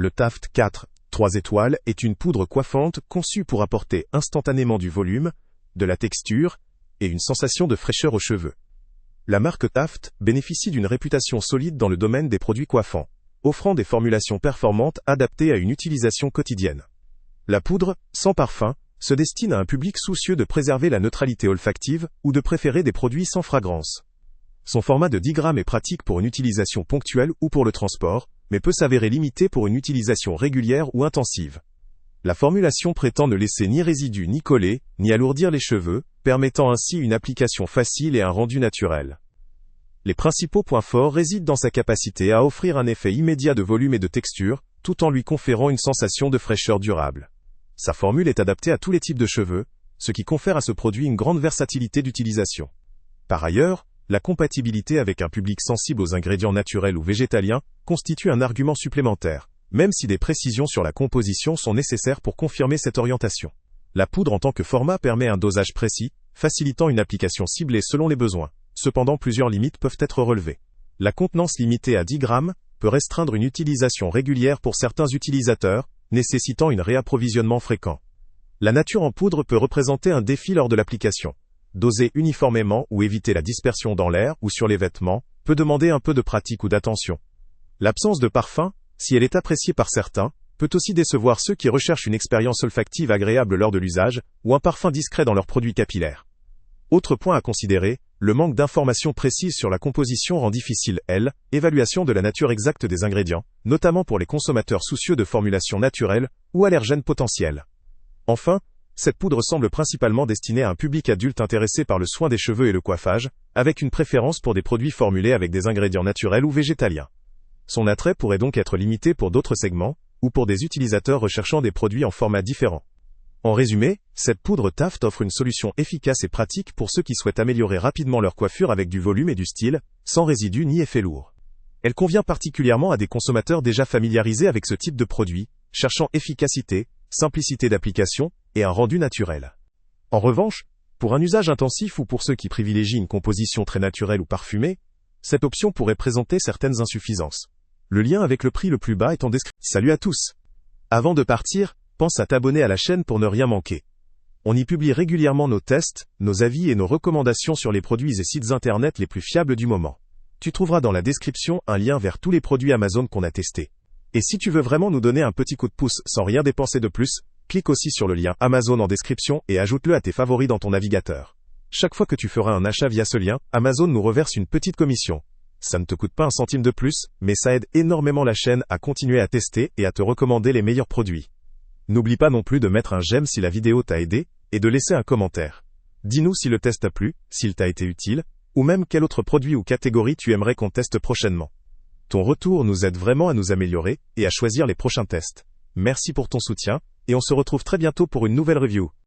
Le Taft 4, 3 étoiles est une poudre coiffante conçue pour apporter instantanément du volume, de la texture et une sensation de fraîcheur aux cheveux. La marque Taft bénéficie d'une réputation solide dans le domaine des produits coiffants, offrant des formulations performantes adaptées à une utilisation quotidienne. La poudre, sans parfum, se destine à un public soucieux de préserver la neutralité olfactive ou de préférer des produits sans fragrance. Son format de 10 grammes est pratique pour une utilisation ponctuelle ou pour le transport, mais peut s'avérer limité pour une utilisation régulière ou intensive. La formulation prétend ne laisser ni résidus ni coller, ni alourdir les cheveux, permettant ainsi une application facile et un rendu naturel. Les principaux points forts résident dans sa capacité à offrir un effet immédiat de volume et de texture, tout en lui conférant une sensation de fraîcheur durable. Sa formule est adaptée à tous les types de cheveux, ce qui confère à ce produit une grande versatilité d'utilisation. Par ailleurs, la compatibilité avec un public sensible aux ingrédients naturels ou végétaliens constitue un argument supplémentaire, même si des précisions sur la composition sont nécessaires pour confirmer cette orientation. La poudre en tant que format permet un dosage précis, facilitant une application ciblée selon les besoins. Cependant, plusieurs limites peuvent être relevées. La contenance limitée à 10 grammes peut restreindre une utilisation régulière pour certains utilisateurs, nécessitant un réapprovisionnement fréquent. La nature en poudre peut représenter un défi lors de l'application. Doser uniformément ou éviter la dispersion dans l'air ou sur les vêtements peut demander un peu de pratique ou d'attention. L'absence de parfum, si elle est appréciée par certains, peut aussi décevoir ceux qui recherchent une expérience olfactive agréable lors de l'usage ou un parfum discret dans leurs produits capillaires. Autre point à considérer, le manque d'informations précises sur la composition rend difficile, l'évaluation de la nature exacte des ingrédients, notamment pour les consommateurs soucieux de formulations naturelles ou allergènes potentiels. Enfin, cette poudre semble principalement destinée à un public adulte intéressé par le soin des cheveux et le coiffage, avec une préférence pour des produits formulés avec des ingrédients naturels ou végétaliens. Son attrait pourrait donc être limité pour d'autres segments, ou pour des utilisateurs recherchant des produits en formats différents. En résumé, cette poudre Taft offre une solution efficace et pratique pour ceux qui souhaitent améliorer rapidement leur coiffure avec du volume et du style, sans résidus ni effets lourds. Elle convient particulièrement à des consommateurs déjà familiarisés avec ce type de produit, cherchant efficacité, simplicité d'application et un rendu naturel. En revanche, pour un usage intensif ou pour ceux qui privilégient une composition très naturelle ou parfumée, cette option pourrait présenter certaines insuffisances. Le lien avec le prix le plus bas est en description. Salut à tous! Avant de partir, pense à t'abonner à la chaîne pour ne rien manquer. On y publie régulièrement nos tests, nos avis et nos recommandations sur les produits et sites internet les plus fiables du moment. Tu trouveras dans la description un lien vers tous les produits Amazon qu'on a testés. Et si tu veux vraiment nous donner un petit coup de pouce sans rien dépenser de plus, clique aussi sur le lien Amazon en description et ajoute-le à tes favoris dans ton navigateur. Chaque fois que tu feras un achat via ce lien, Amazon nous reverse une petite commission. Ça ne te coûte pas un centime de plus, mais ça aide énormément la chaîne à continuer à tester et à te recommander les meilleurs produits. N'oublie pas non plus de mettre un j'aime si la vidéo t'a aidé, et de laisser un commentaire. Dis-nous si le test t'a plu, s'il t'a été utile, ou même quel autre produit ou catégorie tu aimerais qu'on teste prochainement. Ton retour nous aide vraiment à nous améliorer et à choisir les prochains tests. Merci pour ton soutien, et on se retrouve très bientôt pour une nouvelle review.